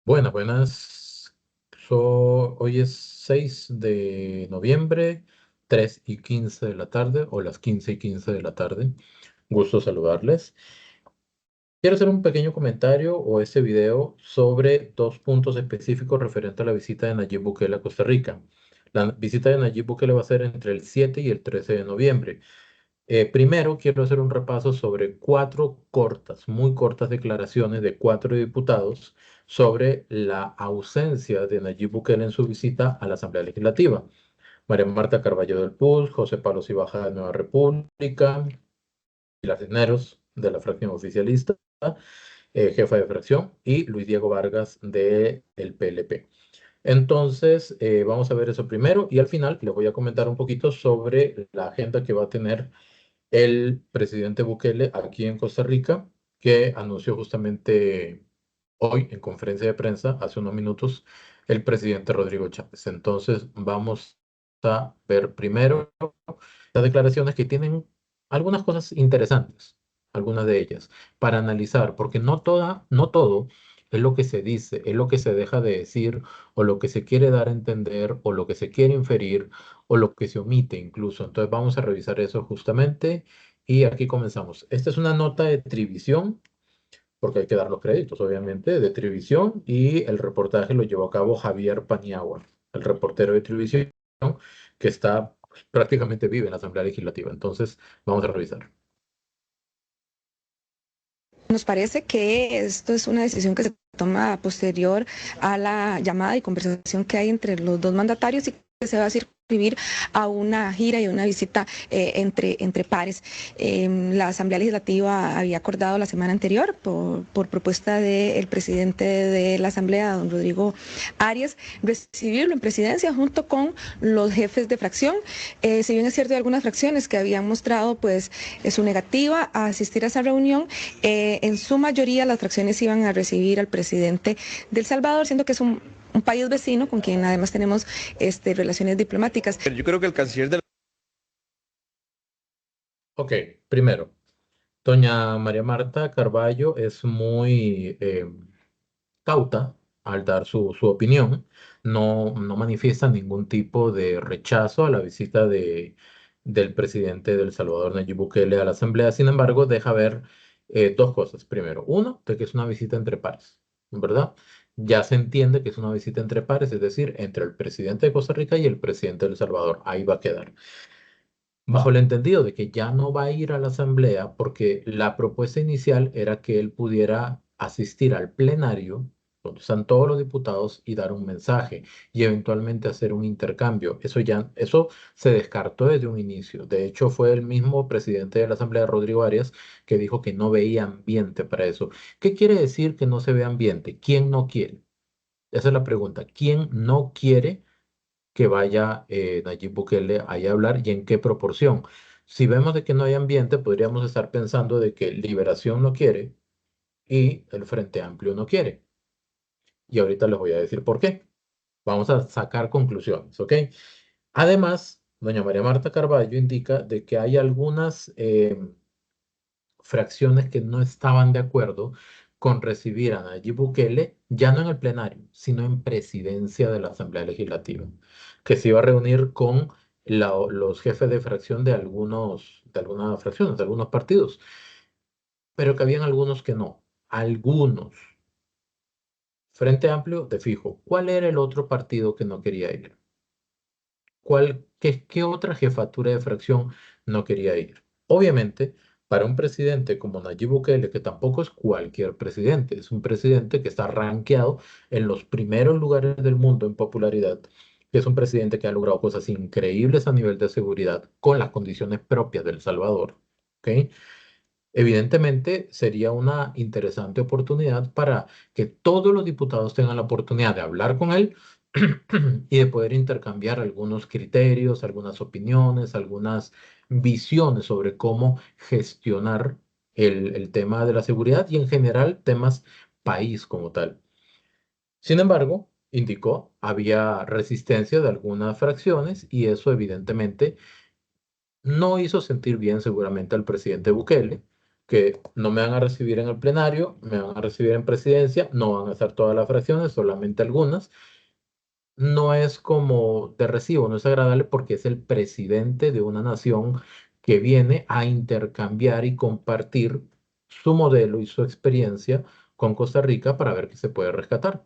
Buenas, buenas. Hoy es 6 de noviembre, 3:15 de la tarde o las 15:15 de la tarde. Gusto saludarles. Quiero hacer un pequeño comentario o este video sobre dos puntos específicos referente a la visita de Nayib Bukele a Costa Rica. La visita de Nayib Bukele va a ser entre el 7 y el 13 de noviembre. Primero, quiero hacer un repaso sobre cuatro cortas, muy cortas declaraciones de cuatro diputados sobre la ausencia de Nayib Bukele en su visita a la Asamblea Legislativa. María Marta Carballo del PUS, José Pablo Cibaja de Nueva República, Pilar Cisneros de la fracción oficialista, jefa de fracción, y Luis Diego Vargas del PLP. Entonces, vamos a ver eso primero y al final les voy a comentar un poquito sobre la agenda que va a tener el presidente Bukele aquí en Costa Rica, que anunció justamente hoy en conferencia de prensa, hace unos minutos, el presidente Rodrigo Chávez. Entonces, vamos a ver primero las declaraciones que tienen algunas cosas interesantes, algunas de ellas, para analizar, porque no todo es lo que se dice, es lo que se deja de decir, o lo que se quiere dar a entender, o lo que se quiere inferir, o lo que se omite incluso. Entonces vamos a revisar eso justamente y aquí comenzamos. Esta es una nota de Trivisión, porque hay que dar los créditos, obviamente, de Trivisión y el reportaje lo llevó a cabo Javier Paniagua, el reportero de Trivisión, que está prácticamente vive en la Asamblea Legislativa. Entonces vamos a revisar. Nos parece que esto es una decisión que se toma posterior a la llamada y conversación que hay entre los dos mandatarios y que se va a circunscribir a una gira y una visita entre pares. La Asamblea Legislativa había acordado la semana anterior, por propuesta del presidente de la Asamblea, don Rodrigo Arias, recibirlo en presidencia junto con los jefes de fracción. Si bien es cierto, hay algunas fracciones que habían mostrado pues su negativa a asistir a esa reunión, en su mayoría las fracciones iban a recibir al presidente de El Salvador, siendo que es un país vecino con quien además tenemos relaciones diplomáticas. Yo creo que el canciller de Ok, primero, doña María Marta Carballo es muy cauta al dar su opinión, no manifiesta ningún tipo de rechazo a la visita del presidente de El Salvador, Nayib Bukele, a la Asamblea. Sin embargo, deja ver dos cosas. Primero, uno, de que es una visita entre pares, ¿verdad? Ya se entiende que es una visita entre pares, es decir, entre el presidente de Costa Rica y el presidente de El Salvador. Ahí va a quedar. Bajo el entendido de que ya no va a ir a la asamblea porque la propuesta inicial era que él pudiera asistir al plenario, donde están todos los diputados, y dar un mensaje y eventualmente hacer un intercambio. Eso se descartó desde un inicio. De hecho, fue el mismo presidente de la asamblea, Rodrigo Arias, que dijo que no veía ambiente para eso. ¿Qué quiere decir que no se ve ambiente? ¿Quién no quiere? Esa es la pregunta. ¿Quién no quiere que vaya Nayib Bukele ahí a hablar y en qué proporción? Si vemos de que no hay ambiente, podríamos estar pensando de que Liberación no quiere y el Frente Amplio no quiere. Y ahorita les voy a decir por qué. Vamos a sacar conclusiones, ¿ok? Además, doña María Marta Carballo indica de que hay algunas fracciones que no estaban de acuerdo con recibir a Nayib Bukele, ya no en el plenario, sino en presidencia de la Asamblea Legislativa, que se iba a reunir con los jefes de fracción de algunas fracciones, de algunos partidos, pero que habían algunos que no, algunos. Frente Amplio, de fijo. ¿Cuál era el otro partido que no quería ir? ¿Qué otra jefatura de fracción no quería ir? Obviamente, para un presidente como Nayib Bukele, que tampoco es cualquier presidente, es un presidente que está rankeado en los primeros lugares del mundo en popularidad, que es un presidente que ha logrado cosas increíbles a nivel de seguridad con las condiciones propias de El Salvador, ¿ok? Evidentemente, sería una interesante oportunidad para que todos los diputados tengan la oportunidad de hablar con él y de poder intercambiar algunos criterios, algunas opiniones, algunas visiones sobre cómo gestionar el tema de la seguridad y en general temas país como tal. Sin embargo, indicó, había resistencia de algunas fracciones y eso evidentemente no hizo sentir bien seguramente al presidente Bukele, que no me van a recibir en el plenario, me van a recibir en presidencia, no van a estar todas las fracciones, solamente algunas. No es como de recibo, no es agradable porque es el presidente de una nación que viene a intercambiar y compartir su modelo y su experiencia con Costa Rica para ver qué se puede rescatar.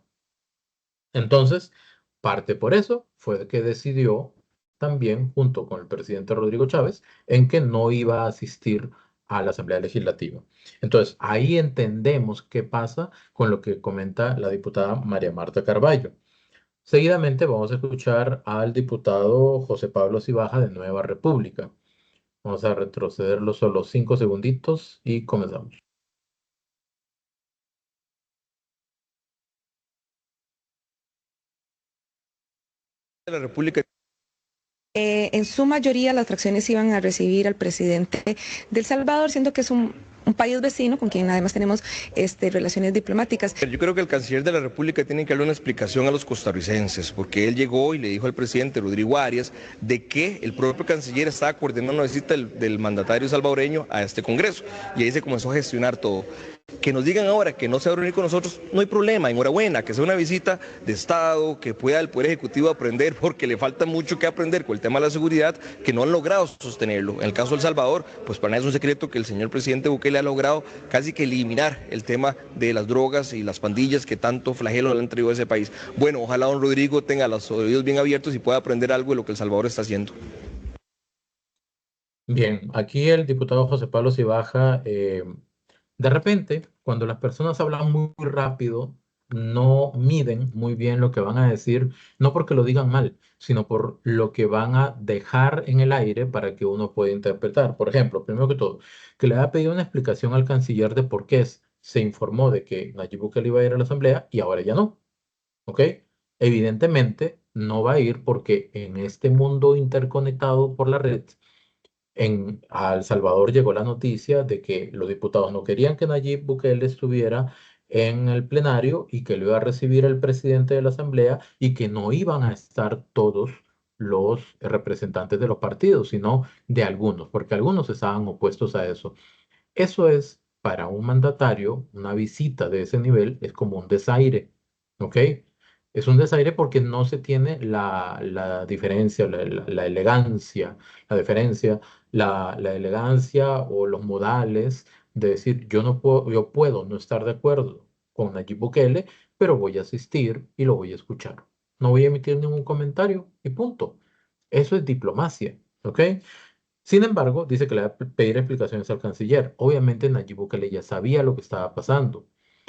Entonces, parte por eso fue que decidió también, junto con el presidente Rodrigo Chávez, en que no iba a asistir a la Asamblea Legislativa. Entonces, ahí entendemos qué pasa con lo que comenta la diputada María Marta Carballo. Seguidamente vamos a escuchar al diputado José Pablo Cibaja de Nueva República. Vamos a retrocederlo solo 5 segunditos y comenzamos. De la República. En su mayoría las fracciones iban a recibir al presidente de El Salvador, siendo que es un país vecino con quien además tenemos relaciones diplomáticas. Yo creo que el canciller de la República tiene que darle una explicación a los costarricenses, porque él llegó y le dijo al presidente Rodrigo Arias de que el propio canciller estaba coordinando una visita del mandatario salvadoreño a este Congreso, y ahí se comenzó a gestionar todo. Que nos digan ahora que no se va a reunir con nosotros, no hay problema, enhorabuena, que sea una visita de Estado, que pueda el Poder Ejecutivo aprender, porque le falta mucho que aprender con el tema de la seguridad, que no han logrado sostenerlo. En el caso de El Salvador, pues para nada es un secreto que el señor presidente Bukele ha logrado casi que eliminar el tema de las drogas y las pandillas que tanto flagelo le han traído a ese país. Bueno, ojalá don Rodrigo tenga los oídos bien abiertos y pueda aprender algo de lo que El Salvador está haciendo. Bien, aquí el diputado José Pablo Cibaja, de repente, cuando las personas hablan muy rápido, no miden muy bien lo que van a decir, no porque lo digan mal, sino por lo que van a dejar en el aire para que uno pueda interpretar. Por ejemplo, primero que todo, que le haya pedido una explicación al canciller de por qué se informó de que Nayib Bukele iba a ir a la asamblea y ahora ya no. ¿Ok? Evidentemente no va a ir porque en este mundo interconectado por la red, a El Salvador llegó la noticia de que los diputados no querían que Nayib Bukele estuviera en el plenario y que lo iba a recibir el presidente de la asamblea y que no iban a estar todos los representantes de los partidos, sino de algunos, porque algunos estaban opuestos a eso. Eso es, para un mandatario, una visita de ese nivel es como un desaire, ¿ok? Es un desaire porque no se tiene la diferencia, la elegancia, la diferencia, la elegancia o los modales de decir, yo no puedo, yo puedo no estar de acuerdo con Nayib Bukele, pero voy a asistir y lo voy a escuchar. No voy a emitir ningún comentario y punto. Eso es diplomacia, ¿ok? Sin embargo, dice que le va a pedir explicaciones al canciller. Obviamente Nayib Bukele ya sabía lo que estaba pasando.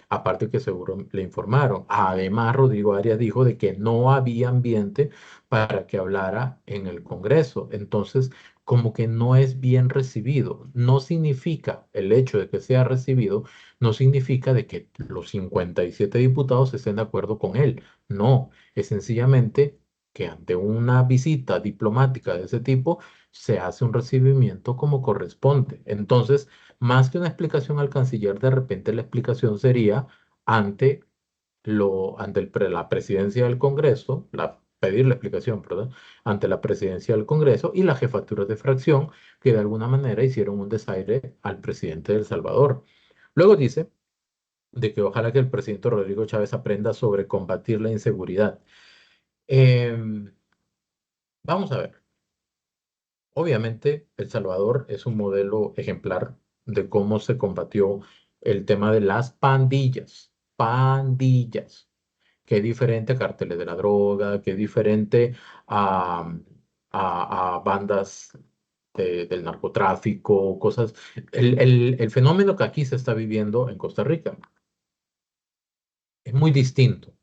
Aparte que seguro le informaron. Además, Rodrigo Arias dijo de que no había ambiente para que hablara en el Congreso. Entonces, como que no es bien recibido. No significa el hecho de que sea recibido, no significa de que los 57 diputados estén de acuerdo con él. No, es sencillamente que ante una visita diplomática de ese tipo, se hace un recibimiento como corresponde. Entonces, más que una explicación al canciller, de repente la explicación sería ante, la presidencia del Congreso, pedir la explicación, perdón, ante la presidencia del Congreso y las jefaturas de fracción que de alguna manera hicieron un desaire al presidente de El Salvador. Luego dice de que ojalá que el presidente Rodrigo Chávez aprenda sobre combatir la inseguridad. Em, Vamos a ver. Obviamente, El Salvador es un modelo ejemplar de cómo se combatió el tema de las pandillas. Pandillas. Qué diferente a cárteles de la droga, qué diferente a, a bandas del narcotráfico, cosas. El fenómeno que aquí se está viviendo en Costa Rica es muy distinto.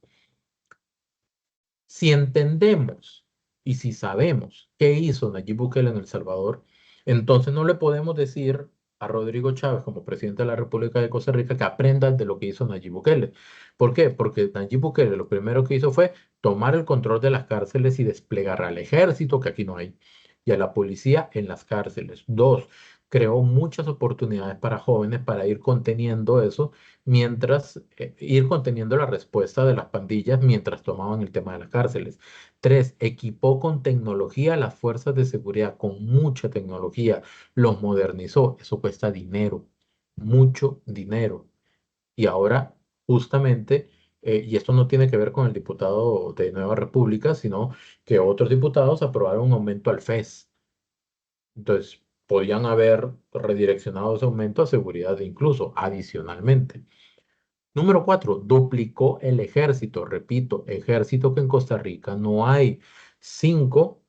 Si entendemos y si sabemos qué hizo Nayib Bukele en El Salvador, entonces no le podemos decir a Rodrigo Chávez como presidente de la República de Costa Rica que aprenda de lo que hizo Nayib Bukele. ¿Por qué? Porque Nayib Bukele lo primero que hizo fue tomar el control de las cárceles y desplegar al ejército, que aquí no hay, y a la policía en las cárceles. Dos, creó muchas oportunidades para jóvenes para ir conteniendo eso mientras ir conteniendo la respuesta de las pandillas mientras tomaban el tema de las cárceles. Tres, equipó con tecnología a las fuerzas de seguridad, con mucha tecnología, los modernizó. Eso cuesta dinero. mucho dinero. Y ahora, justamente, y esto no tiene que ver con el diputado de Nueva República, sino que otros diputados aprobaron un aumento al FES. Entonces, podían haber redireccionado ese aumento a seguridad incluso, adicionalmente. Número 4, duplicó el ejército. Repito, ejército que en Costa Rica no hay. 5,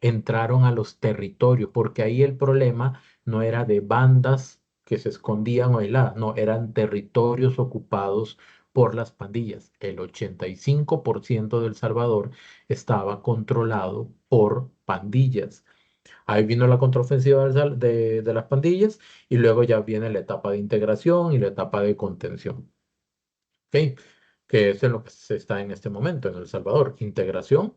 entraron a los territorios, porque ahí el problema no era de bandas que se escondían o aisladas, no, eran territorios ocupados por las pandillas. El 85% de El Salvador estaba controlado por pandillas. Ahí vino la contraofensiva de las pandillas y luego ya viene la etapa de integración y la etapa de contención. ¿Ok? Que es en lo que se está en este momento en El Salvador. Integración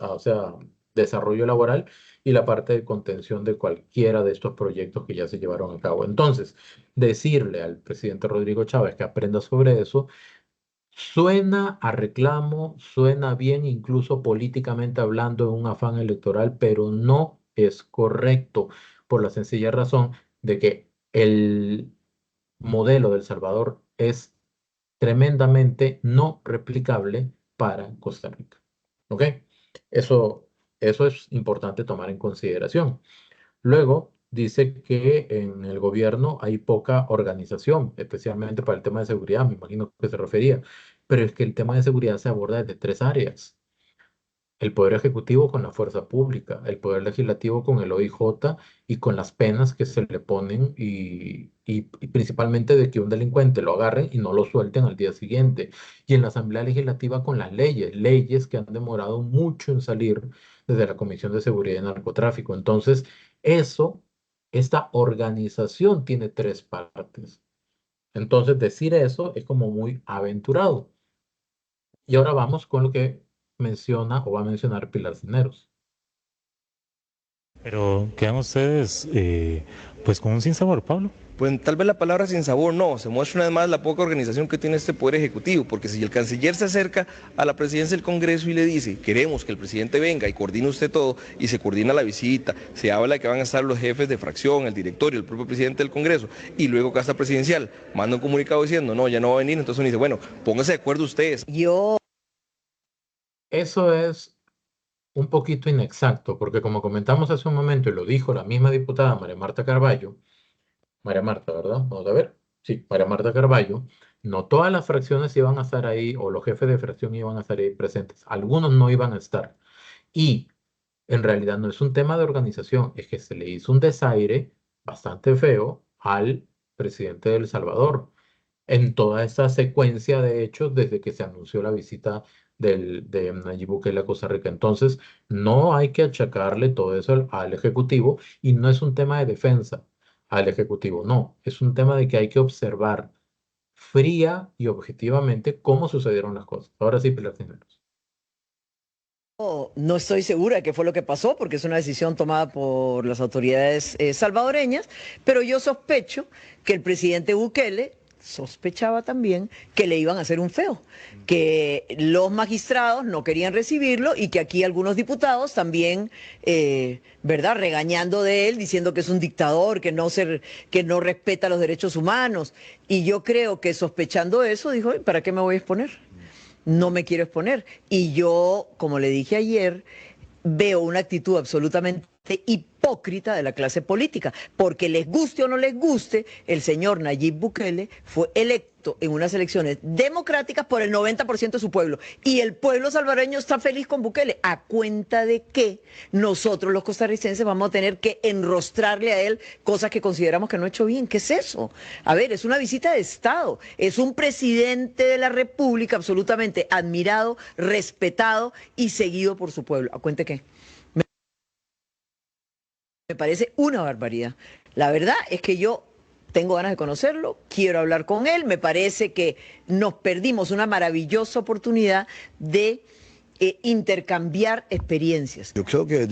o sea, desarrollo laboral y la parte de contención de cualquiera de estos proyectos que ya se llevaron a cabo. Entonces, decirle al presidente Rodrigo Chávez que aprenda sobre eso suena a reclamo, suena bien incluso políticamente hablando en un afán electoral, pero no es correcto por la sencilla razón de que el modelo de El Salvador es tremendamente no replicable para Costa Rica. ¿Ok? Eso, eso es importante tomar en consideración. Luego dice que en el gobierno hay poca organización, especialmente para el tema de seguridad, me imagino que se refería, pero es que el tema de seguridad se aborda desde tres áreas: el Poder Ejecutivo con la fuerza pública, el Poder Legislativo con el OIJ y con las penas que se le ponen y principalmente de que un delincuente lo agarren y no lo suelten al día siguiente. Y en la Asamblea Legislativa con las leyes, leyes que han demorado mucho en salir desde la Comisión de Seguridad y Narcotráfico. Entonces, eso, esta organización tiene tres partes. Entonces, decir eso es como muy aventurado. Y ahora vamos con lo que menciona o va a mencionar Pilar Cisneros. Pero quedan ustedes pues con un sinsabor, Pablo. Pues tal vez la palabra sin sabor no, se muestra una vez más la poca organización que tiene este Poder Ejecutivo, porque si el canciller se acerca a la presidencia del Congreso y le dice, queremos que el presidente venga y coordine usted todo, y se coordina la visita, se habla de que van a estar los jefes de fracción, el directorio, el propio presidente del Congreso, y luego Casa Presidencial manda un comunicado diciendo, no, ya no va a venir, entonces uno dice, bueno, pónganse de acuerdo ustedes. Eso es un poquito inexacto, porque como comentamos hace un momento y lo dijo la misma diputada María Marta Carballo, María Marta, ¿verdad? Vamos a ver. Sí, María Marta Carballo, no todas las fracciones iban a estar ahí o los jefes de fracción iban a estar ahí presentes, algunos no iban a estar. Y en realidad no es un tema de organización, es que se le hizo un desaire bastante feo al presidente de El Salvador en toda esta secuencia de hechos desde que se anunció la visita de Nayib Bukele a Costa Rica. Entonces, no hay que achacarle todo eso al Ejecutivo y no es un tema de defensa al Ejecutivo, no, es un tema de que hay que observar fría y objetivamente cómo sucedieron las cosas. Ahora sí, Pilar Cisneros. No estoy segura de qué fue lo que pasó, porque es una decisión tomada por las autoridades salvadoreñas, pero yo sospecho que el presidente Bukele sospechaba también que le iban a hacer un feo, que los magistrados no querían recibirlo y que aquí algunos diputados también, ¿verdad?, regañando de él, diciendo que es un dictador, que no respeta los derechos humanos. Y yo creo que sospechando eso, dijo, ¿para qué me voy a exponer? No me quiero exponer. Y yo, como le dije ayer, veo una actitud absolutamente hipócrita de la clase política, porque les guste o no les guste, el señor Nayib Bukele fue electo en unas elecciones democráticas por el 90% de su pueblo, y el pueblo salvadoreño está feliz con Bukele, a cuenta de que nosotros los costarricenses vamos a tener que enrostrarle a él cosas que consideramos que no ha hecho bien. ¿Qué es eso? A ver, es una visita de Estado, es un presidente de la República absolutamente admirado, respetado y seguido por su pueblo. ¿A cuenta de qué? Me parece una barbaridad. La verdad es que yo tengo ganas de conocerlo, quiero hablar con él, me parece que nos perdimos una maravillosa oportunidad de intercambiar experiencias. Yo creo que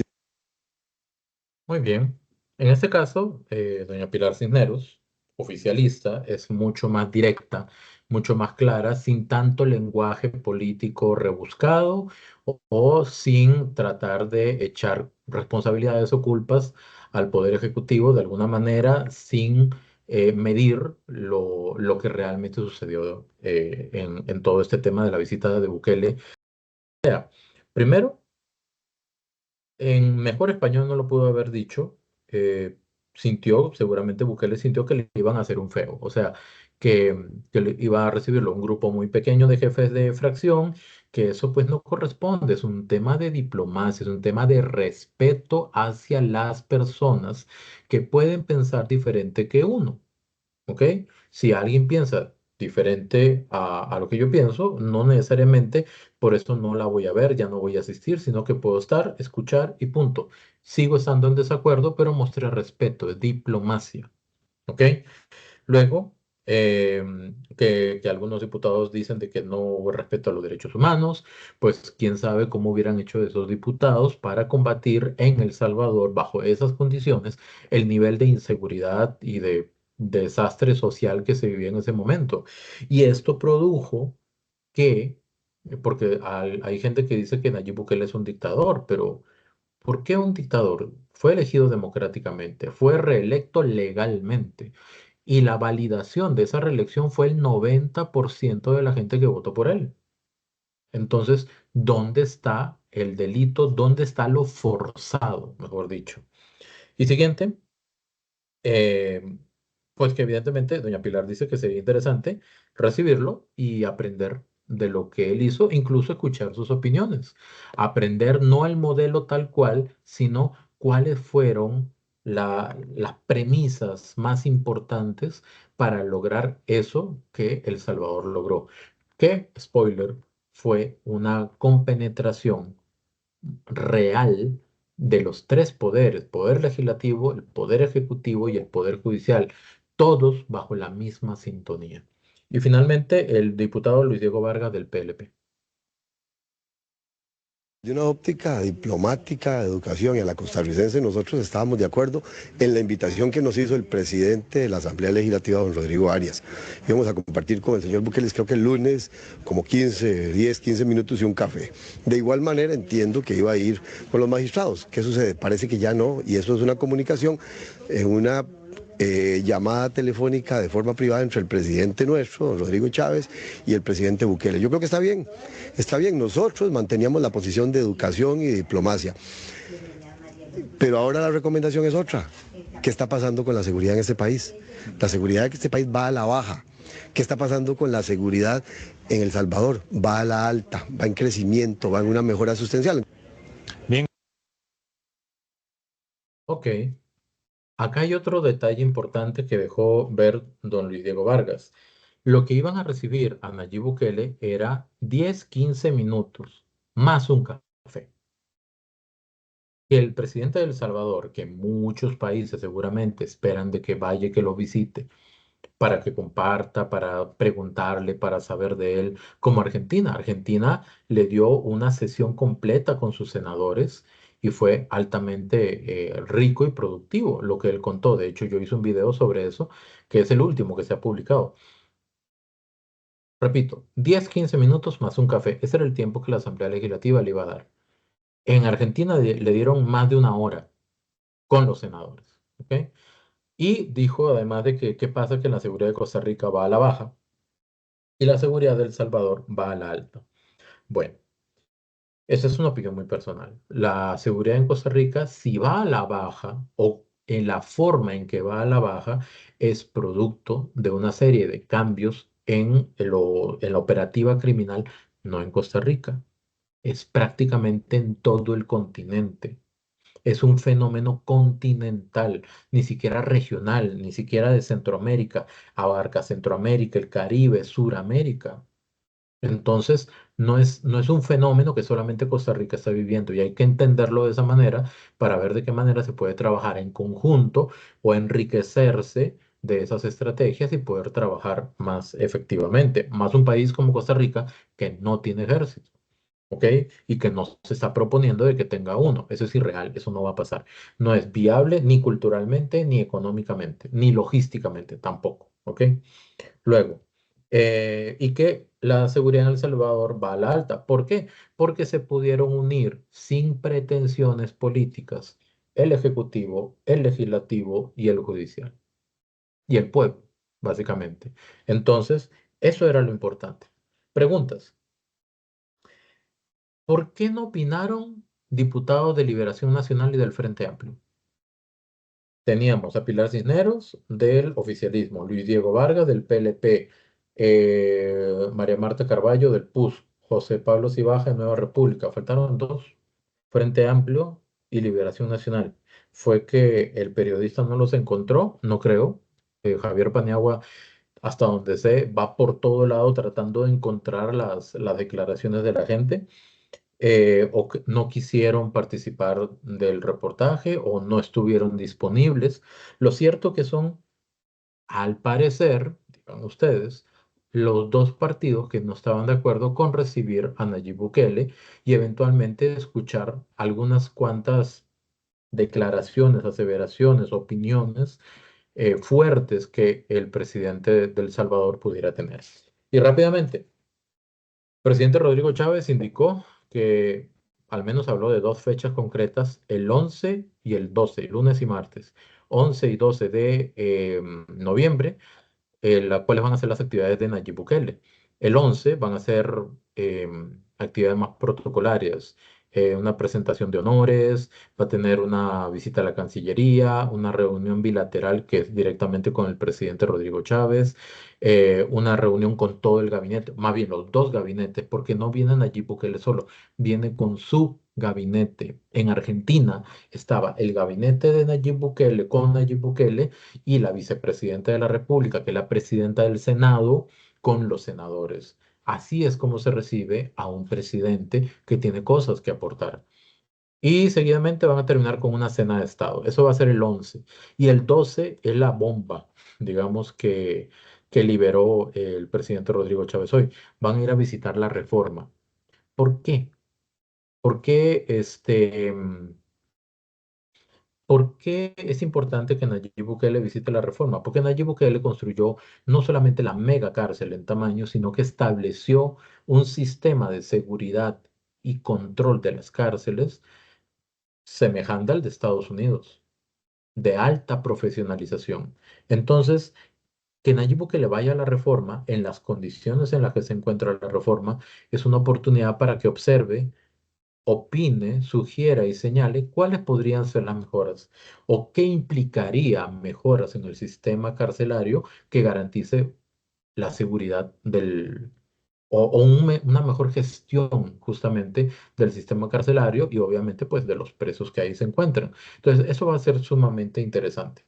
Muy bien. En este caso, doña Pilar Cisneros, oficialista, es mucho más directa, mucho más clara, sin tanto lenguaje político rebuscado o sin tratar de echar responsabilidades o culpas al Poder Ejecutivo de alguna manera, sin medir lo que realmente sucedió en todo este tema de la visita de Bukele. Primero, en mejor español no lo pudo haber dicho. Seguramente Bukele sintió que le iban a hacer un feo. O sea, que iba a recibirlo un grupo muy pequeño de jefes de fracción, que eso pues no corresponde. Es un tema de diplomacia, es un tema de respeto hacia las personas que pueden pensar diferente que uno. ¿Ok? Si alguien piensa diferente a lo que yo pienso, no necesariamente por eso no la voy a ver, ya no voy a asistir, sino que puedo estar, escuchar y punto. Sigo estando en desacuerdo, pero mostré respeto, es diplomacia. ¿Ok? Luego, que algunos diputados dicen de que no hubo respeto a los derechos humanos, pues quién sabe cómo hubieran hecho esos diputados para combatir en El Salvador, bajo esas condiciones, el nivel de inseguridad y de desastre social que se vivía en ese momento. Y esto produjo que, porque hay gente que dice que Nayib Bukele es un dictador, pero ¿por qué un dictador? Fue elegido democráticamente, fue reelecto legalmente. Y la validación de esa reelección fue el 90% de la gente que votó por él. Entonces, ¿dónde está el delito? ¿Dónde está lo forzado, mejor dicho? Y siguiente, eh, pues que evidentemente doña Pilar dice que sería interesante recibirlo y aprender de lo que él hizo, incluso escuchar sus opiniones. Aprender no el modelo tal cual, sino cuáles fueron las premisas más importantes para lograr eso que El Salvador logró. Que, spoiler, fue una compenetración real de los tres poderes, poder legislativo, el poder ejecutivo y el poder judicial, todos bajo la misma sintonía. Y finalmente, el diputado Luis Diego Vargas del PLP. De una óptica diplomática, de educación y a la costarricense, nosotros estábamos de acuerdo en la invitación que nos hizo el presidente de la Asamblea Legislativa, don Rodrigo Arias. Íbamos a compartir con el señor Bukele, creo que el lunes, como 10, 15 minutos y un café. De igual manera entiendo que iba a ir con los magistrados. ¿Qué sucede? Parece que ya no, y eso es una comunicación en una llamada telefónica de forma privada entre el presidente nuestro, don Rodrigo Chávez, y el presidente Bukele. Yo creo que está bien, nosotros manteníamos la posición de educación y diplomacia, pero ahora la recomendación es otra. ¿Qué está pasando con la seguridad en este país? La seguridad de este país va a la baja. ¿Qué está pasando con la seguridad en El Salvador? Va a la alta, va en crecimiento, va en una mejora sustancial. Bien. Ok. Acá hay otro detalle importante que dejó ver don Luis Diego Vargas. Lo que iban a recibir a Nayib Bukele era 10, 15 minutos más un café. Que el presidente de El Salvador, que muchos países seguramente esperan de que vaya y que lo visite, para que comparta, para preguntarle, para saber de él, como Argentina. Argentina le dio una sesión completa con sus senadores y fue altamente rico y productivo lo que él contó. De hecho, yo hice un video sobre eso, que es el último que se ha publicado. Repito, 10, 15 minutos más un café. Ese era el tiempo que la Asamblea Legislativa le iba a dar. En Argentina le dieron más de una hora con los senadores. ¿Ok? Y dijo además de que qué pasa que la seguridad de Costa Rica va a la baja y la seguridad de El Salvador va a la alta. Bueno, esa es una opinión muy personal. La seguridad en Costa Rica, si va a la baja o en la forma en que va a la baja, es producto de una serie de cambios en la operativa criminal, no en Costa Rica, es prácticamente en todo el continente. Es un fenómeno continental, ni siquiera regional, ni siquiera de Centroamérica. Abarca Centroamérica, el Caribe, Suramérica. Entonces, no es un fenómeno que solamente Costa Rica está viviendo y hay que entenderlo de esa manera para ver de qué manera se puede trabajar en conjunto o enriquecerse de esas estrategias y poder trabajar más efectivamente. Más un país como Costa Rica que no tiene ejército. ¿Ok? Y que no se está proponiendo de que tenga uno. Eso es irreal, eso no va a pasar. No es viable ni culturalmente, ni económicamente, ni logísticamente tampoco. ¿Ok? Luego, y que la seguridad en El Salvador va a la alta. ¿Por qué? Porque se pudieron unir sin pretensiones políticas el Ejecutivo, el Legislativo y el Judicial. y el pueblo, básicamente. Entonces, eso era lo importante. Preguntas. ¿Por qué no opinaron diputados de Liberación Nacional y del Frente Amplio? Teníamos a Pilar Cisneros del oficialismo, Luis Diego Vargas del PLP, María Marta Carballo del PUS, José Pablo Cibaja de Nueva República. Faltaron dos, Frente Amplio y Liberación Nacional. Fue que el periodista no los encontró, no creo. Javier Paniagua, hasta donde sé, va por todo lado tratando de encontrar las declaraciones de la gente, o que no quisieron participar del reportaje o no estuvieron disponibles. Lo cierto que son, al parecer, digan ustedes, los dos partidos que no estaban de acuerdo con recibir a Nayib Bukele y eventualmente escuchar algunas cuantas declaraciones, aseveraciones, opiniones fuertes que el presidente de El Salvador pudiera tener. Y rápidamente, presidente Rodrigo Chávez indicó que al menos habló de dos fechas concretas, el 11 y el 12, lunes y martes, 11 y 12 de noviembre, las cuales van a ser las actividades de Nayib Bukele. El 11 van a ser actividades más protocolarias, una presentación de honores, va a tener una visita a la Cancillería, una reunión bilateral que es directamente con el presidente Rodrigo Chávez, una reunión con todo el gabinete, más bien los dos gabinetes, porque no viene Nayib Bukele solo, viene con su gabinete. En Argentina estaba el gabinete de Nayib Bukele con Nayib Bukele y la vicepresidenta de la República, que es la presidenta del Senado, con los senadores. Así es como se recibe a un presidente que tiene cosas que aportar. Y seguidamente van a terminar con una cena de Estado. Eso va a ser el 11. Y el 12 es la bomba, digamos, que liberó el presidente Rodrigo Chávez hoy. Van a ir a visitar la Reforma. ¿Por qué? ¿Por qué ¿Por qué es importante que Nayib Bukele visite la Reforma? Porque Nayib Bukele construyó no solamente la mega cárcel en tamaño, sino que estableció un sistema de seguridad y control de las cárceles semejante al de Estados Unidos, de alta profesionalización. Entonces, que Nayib Bukele vaya a la Reforma en las condiciones en las que se encuentra la Reforma es una oportunidad para que observe, opine, sugiera y señale cuáles podrían ser las mejoras o qué implicaría mejoras en el sistema carcelario que garantice la seguridad una mejor gestión justamente del sistema carcelario y obviamente pues de los presos que ahí se encuentran. Entonces, eso va a ser sumamente interesante.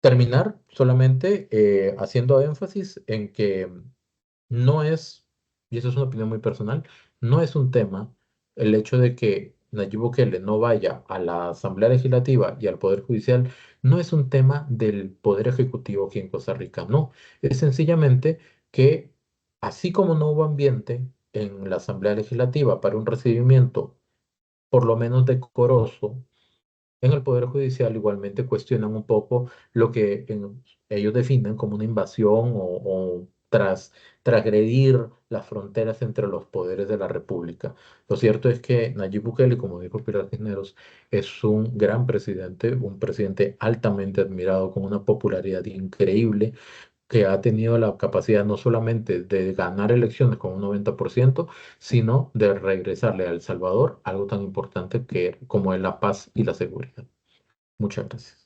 Terminar solamente haciendo énfasis en que no es, y eso es una opinión muy personal, no es un tema el hecho de que Nayib Bukele no vaya a la Asamblea Legislativa y al Poder Judicial, no es un tema del Poder Ejecutivo aquí en Costa Rica, no, es sencillamente que así como no hubo ambiente en la Asamblea Legislativa para un recibimiento por lo menos decoroso, en el Poder Judicial igualmente cuestionan un poco lo que ellos definen como una invasión o transgredir las fronteras entre los poderes de la República. Lo cierto es que Nayib Bukele, como dijo Pilar Cisneros, es un gran presidente, un presidente altamente admirado, con una popularidad increíble, que ha tenido la capacidad no solamente de ganar elecciones con un 90%, sino de regresarle a El Salvador algo tan importante como es la paz y la seguridad. Muchas gracias.